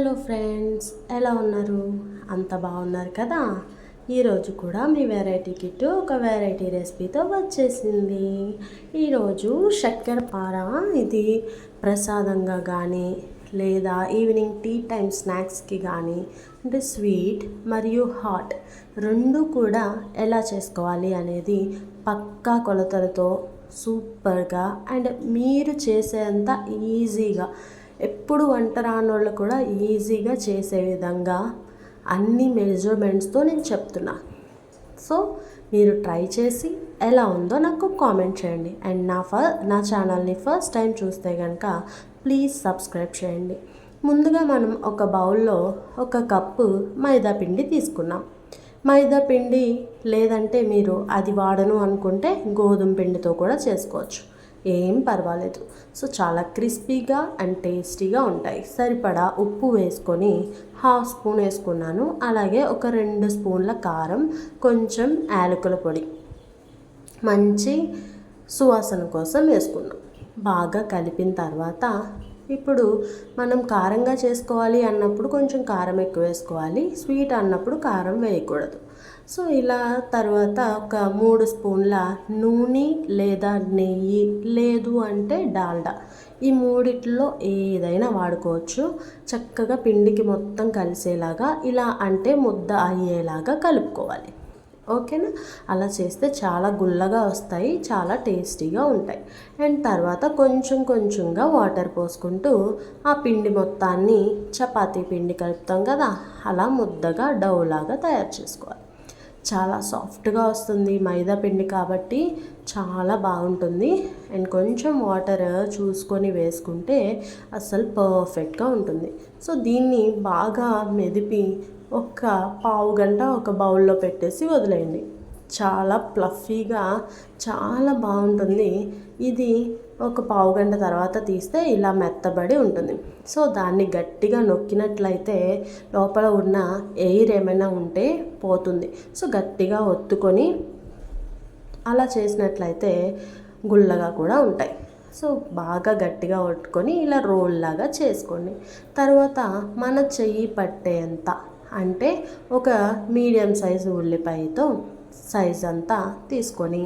Hello friends, ఎలా ఉన్నారు? అంత బాగున్నారు కదా? ఈరోజు కూడా మీ వెరైటీ కిట్ ఒక వెరైటీ రెసిపీతో వచ్చేసింది. ఈరోజు చక్కెర పార. ఇది ప్రసాదంగా కానీ లేదా ఈవినింగ్ టీ టైం స్నాక్స్కి కానీ, అంటే స్వీట్ మరియు హాట్ రెండు కూడా ఎలా చేసుకోవాలి అనేది పక్కా కొలతలతో సూపర్గా అండ్ మీరు చేసేంత ఈజీగా, ఎప్పుడు వంట రానోళ్ళు కూడా ఈజీగా చేసే విధంగా అన్ని మెజర్మెంట్స్తో నేను చెప్తున్నా. సో మీరు ట్రై చేసి ఎలా ఉందో నాకు కామెంట్ చేయండి. అండ్ నా ఛానల్ని ఫస్ట్ టైం చూస్తే కనుక ప్లీజ్ సబ్స్క్రైబ్ చేయండి. ముందుగా మనం ఒక బౌల్లో 1 కప్పు మైదా పిండి తీసుకున్నాం. మైదా పిండి లేదంటే మీరు అది వాడను అనుకుంటే గోధుమ పిండితో కూడా చేసుకోవచ్చు, ఏం పర్వాలేదు. సో చాలా క్రిస్పీగా అండ్ టేస్టీగా ఉంటాయి. సరిపడా ఉప్పు వేసుకొని 1/2 స్పూన్ వేసుకున్నాను. అలాగే ఒక 2 స్పూన్ల కారం, కొంచెం యాలకుల పొడి మంచి సువాసన కోసం వేసుకున్నాం. బాగా కలిపిన తర్వాత ఇప్పుడు మనం కారంగా చేసుకోవాలి అన్నప్పుడు కొంచెం కారం ఎక్కువ వేసుకోవాలి, స్వీట్ అన్నప్పుడు కారం వేయకూడదు. సో ఇలా తర్వాత ఒక 3 స్పూన్ల నూనె లేదా నెయ్యి, లేదు అంటే డాల్డా, ఈ మూడిట్లో ఏదైనా వాడుకోవచ్చు. చక్కగా పిండికి మొత్తం కలిసేలాగా, ఇలా అంటే ముద్ద అయ్యేలాగా కలుపుకోవాలి. ఓకేనా? అలా చేస్తే చాలా గుల్లగా వస్తాయి, చాలా టేస్టీగా ఉంటాయి. అండ్ తర్వాత కొంచెం కొంచెంగా వాటర్ పోసుకుంటూ ఆ పిండి మొత్తాన్ని చపాతీ పిండి కలుపుతాం కదా, అలా ముద్దగా డౌలాగా తయారు చేసుకోవాలి. చాలా సాఫ్ట్గా వస్తుంది, మైదా పిండి కాబట్టి చాలా బాగుంటుంది. అండ్ కొంచెం వాటర్ చూసుకొని వేసుకుంటే అసలు పర్ఫెక్ట్గా ఉంటుంది. సో దీన్ని బాగా మెదిపి ఒక పావు గంట ఒక బౌల్లో పెట్టేసి వదిలేయండి. చాలా ప్లఫీగా చాలా బాగుంటుంది. ఇది ఒక పావు గంట తర్వాత తీస్తే ఇలా మెత్తబడి ఉంటుంది. సో దాన్ని గట్టిగా నొక్కినట్లయితే లోపల ఉన్న ఎయిర్ ఏమైనా ఉంటే పోతుంది. సో గట్టిగా ఒత్తుకొని అలా చేసినట్లయితే గుల్లగా కూడా ఉంటాయి. సో బాగా గట్టిగా ఒట్టుకొని ఇలా రోల్ లాగా చేసుకోండి. తర్వాత మన చెయ్యి పట్టేంత, అంటే ఒక మీడియం సైజు ఉల్లిపాయతో సైజ్ అంతా తీసుకొని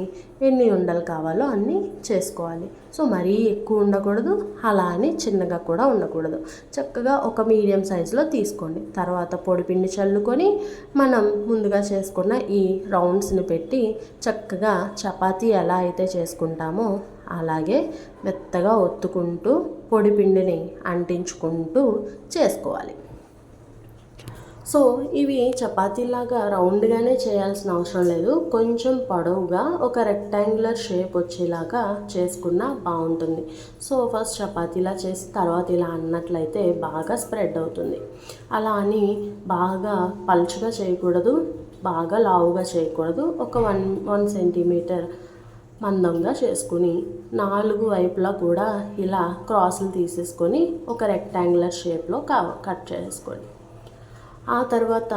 ఎన్ని ఉండలు కావాలో అన్నీ చేసుకోవాలి. సో మరీ ఎక్కువ ఉండకూడదు, అలా అని చిన్నగా కూడా ఉండకూడదు. చక్కగా ఒక మీడియం సైజులో తీసుకోండి. తర్వాత పొడిపిండి చల్లుకొని మనం ముందుగా చేసుకున్న ఈ రౌండ్స్ని పెట్టి చక్కగా చపాతీ ఎలా అయితే చేసుకుంటామో అలాగే మెత్తగా ఒత్తుకుంటూ పొడిపిండిని అంటించుకుంటూ చేసుకోవాలి. సో ఇవి చపాతీలాగా రౌండ్గానే చేయాల్సిన అవసరం లేదు, కొంచెం పొడవుగా ఒక రెక్టాంగులర్ షేప్ వచ్చేలాగా చేసుకున్నా బాగుంటుంది. సో ఫస్ట్ చపాతీలా చేసి తర్వాత ఇలా అన్నట్లయితే బాగా స్ప్రెడ్ అవుతుంది. అలా అని బాగా పలుచగా చేయకూడదు, బాగా లావుగా చేయకూడదు. ఒక 1 సెంటీమీటర్ మందంగా చేసుకుని 4 వైపులా కూడా ఇలా క్రాసులు తీసేసుకొని ఒక రెక్టాంగులర్ షేప్లో కట్ చేసుకోండి. ఆ తర్వాత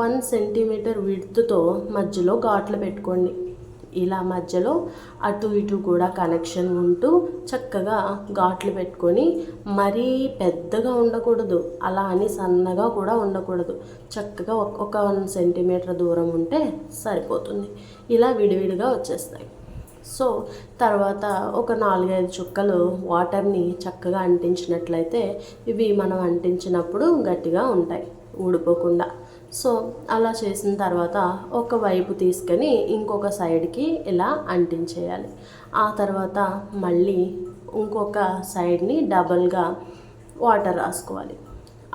1 సెంటీమీటర్ విడ్త్తో మధ్యలో ఘాట్లు పెట్టుకోండి. ఇలా మధ్యలో అటు ఇటు కూడా కనెక్షన్ ఉంటూ చక్కగా ఘాట్లు పెట్టుకొని, మరీ పెద్దగా ఉండకూడదు, అలా అని సన్నగా కూడా ఉండకూడదు. చక్కగా ఒక 1 సెంటీమీటర్ దూరం ఉంటే సరిపోతుంది. ఇలా విడివిడిగా వచ్చేస్తాయి. సో తర్వాత ఒక 4-5 చుక్కలు వాటర్ని చక్కగా అంటించినట్లయితే ఇవి మనం అంటించినప్పుడు గట్టిగా ఉంటాయి, ఊడిపోకుండా. సో అలా చేసిన తర్వాత ఒక వైపు తీసుకొని ఇంకొక సైడ్కి ఇలా అంటించేయాలి. ఆ తర్వాత మళ్ళీ ఇంకొక సైడ్ని డబల్గా వాటర్ రాసుకోవాలి.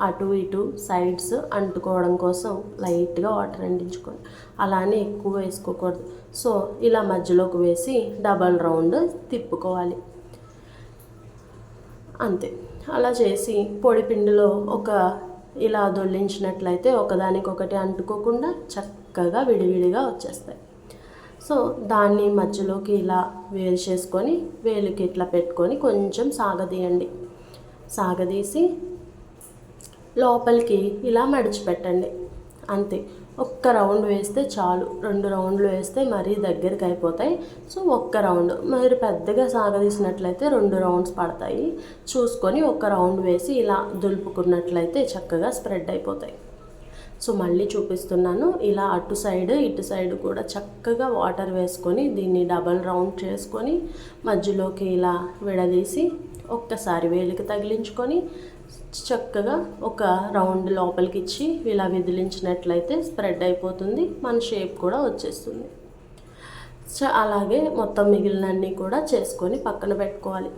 అటు ఇటు సైడ్స్ అంటుకోవడం కోసం లైట్గా వాటర్ అంటించుకోండి, అలానే ఎక్కువ వేసుకోకూడదు. సో ఇలా మధ్యలోకి వేసి డబల్ రౌండ్ తిప్పుకోవాలి. అంతే. అలా చేసి పొడిపిండిలో ఒక ఇలా దొల్లించినట్లయితే ఒకదానికొకటి అంటుకోకుండా చక్కగా విడివిడిగా వచ్చేస్తాయి. సో దాన్ని మధ్యలోకి ఇలా వేలు చేసుకొని వేలుకి ఇట్లా పెట్టుకొని కొంచెం సాగదీయండి. సాగదీసి లోపలికి ఇలా మడిచిపెట్టండి. అంతే. ఒక్క రౌండ్ వేస్తే చాలు, 2 రౌండ్లు వేస్తే మరీ దగ్గరికి అయిపోతాయి. సో ఒక్క రౌండ్, మీరు పెద్దగా సాగదీసినట్లయితే 2 రౌండ్స్ పడతాయి. చూసుకొని ఒక్క రౌండ్ వేసి ఇలా దులుపుకున్నట్లయితే చక్కగా స్ప్రెడ్ అయిపోతాయి. సో మళ్ళీ చూపిస్తున్నాను. ఇలా అటు సైడ్ ఇటు సైడ్ కూడా చక్కగా వాటర్ వేసుకొని దీన్ని డబల్ రౌండ్ చేసుకొని మధ్యలోకి ఇలా విడదీసి ఒక్కసారి వేలికి తగిలించుకొని చక్కగా ఒక రౌండ్ లోపలికి ఇచ్చి ఇలా విదిలించినట్లయితే స్ప్రెడ్ అయిపోతుంది, మన షేప్ కూడా వచ్చేస్తుంది. అలాగే మొత్తం మిగిలినన్నీ కూడా చేసుకొని పక్కన పెట్టుకోవాలి.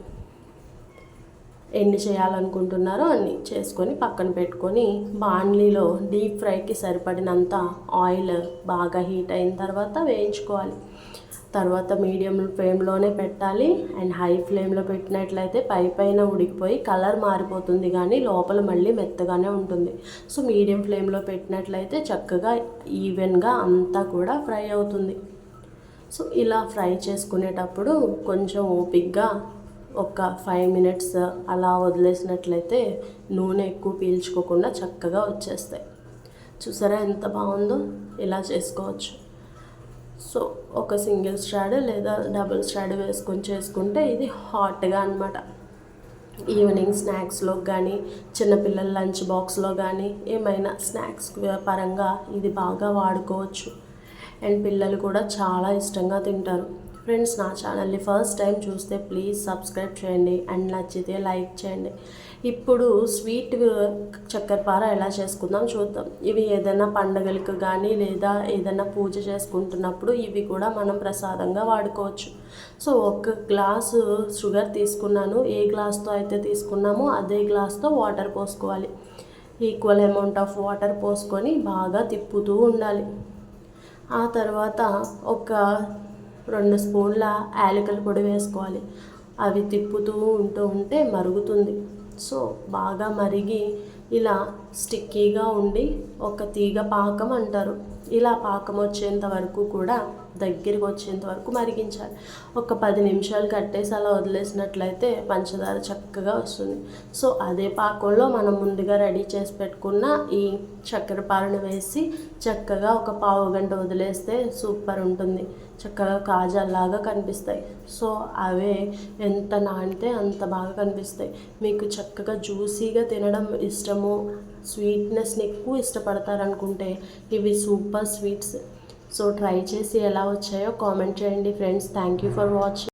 ఎన్ని చేయాలనుకుంటున్నారో అన్ని చేసుకొని పక్కన పెట్టుకొని బాండ్లీలో డీప్ ఫ్రైకి సరిపడినంత ఆయిల్ బాగా హీట్ అయిన తర్వాత వేయించుకోవాలి. తర్వాత మీడియం ఫ్లేమ్లోనే పెట్టాలి. అండ్ హై ఫ్లేమ్లో పెట్టినట్లయితే పైన ఉడికిపోయి కలర్ మారిపోతుంది, కానీ లోపల మళ్ళీ మెత్తగానే ఉంటుంది. సో మీడియం ఫ్లేమ్లో పెట్టినట్లయితే చక్కగా ఈవెన్గా అంతా కూడా ఫ్రై అవుతుంది. సో ఇలా ఫ్రై చేసుకునేటప్పుడు కొంచెం ఓపిక్గా ఒక 5 minutes అలా వదిలేసినట్లయితే నూనె ఎక్కువ పీల్చుకోకుండా చక్కగా వచ్చేస్తాయి. చూసారా ఎంత బాగుందో? ఇలా చేసుకోవచ్చు. సో ఒక సింగిల్ స్ట్రాడ్ లేదా డబుల్ స్ట్రాడ్ వేసుకొని చేసుకుంటే ఇది హాట్గా అనమాట. ఈవినింగ్ స్నాక్స్లో కానీ చిన్నపిల్లల లంచ్ బాక్స్లో కానీ ఏమైనా స్నాక్స్ పరంగా ఇది బాగా వాడుకోవచ్చు. అండ్ పిల్లలు కూడా చాలా ఇష్టంగా తింటారు. ఫ్రెండ్స్, నా ఛానల్ని ఫస్ట్ టైం చూస్తే ప్లీజ్ సబ్స్క్రైబ్ చేయండి అండ్ నచ్చితే లైక్ చేయండి. ఇప్పుడు స్వీట్ చక్కెరపార ఎలా చేసుకుందాం చూద్దాం. ఇవి ఏదైనా పండగలకు కానీ లేదా ఏదైనా పూజ చేసుకుంటున్నప్పుడు ఇవి కూడా మనం ప్రసాదంగా వాడుకోవచ్చు. సో 1 గ్లాసు షుగర్ తీసుకున్నాను. ఏ గ్లాస్తో అయితే తీసుకున్నామో అదే గ్లాస్తో వాటర్ పోసుకోవాలి. ఈక్వల్ అమౌంట్ ఆఫ్ వాటర్ పోసుకొని బాగా తిప్పుతూ ఉండాలి. ఆ తర్వాత ఒక 2 స్పూన్ల యాలకుల పొడి వేసుకోవాలి. అవి తిప్పుతూ ఉంటే మరుగుతుంది. సో బాగా మరిగి ఇలా స్టిక్కీగా ఉండి ఒక తీగ పాకం అంటారు. ఇలా పాకం వచ్చేంత వరకు కూడా దగ్గరికి వచ్చేంత వరకు మరిగించాలి. ఒక 10 నిమిషాలు కట్టేసి అలా వదిలేసినట్లయితే పంచదార చక్కగా వస్తుంది. సో అదే పాకంలో మనం ముందుగా రెడీ చేసి పెట్టుకున్న ఈ చక్కెర పాలను వేసి చక్కగా ఒక పావు గంట వదిలేస్తే సూపర్ ఉంటుంది. చక్కగా కాజాల్లాగా కనిపిస్తాయి. సో అవే ఎంత నానితే అంత బాగా కనిపిస్తాయి. మీకు చక్కగా జ్యూసీగా తినడం ఇష్టము, స్వీట్నెస్ని ఎక్కువ ఇష్టపడతారనుకుంటే ఇవి సూపర్ స్వీట్స్. సో ట్రై చేసి ఎలా వచ్చాయో కామెంట్ చేయండి friends. Thank you for watching.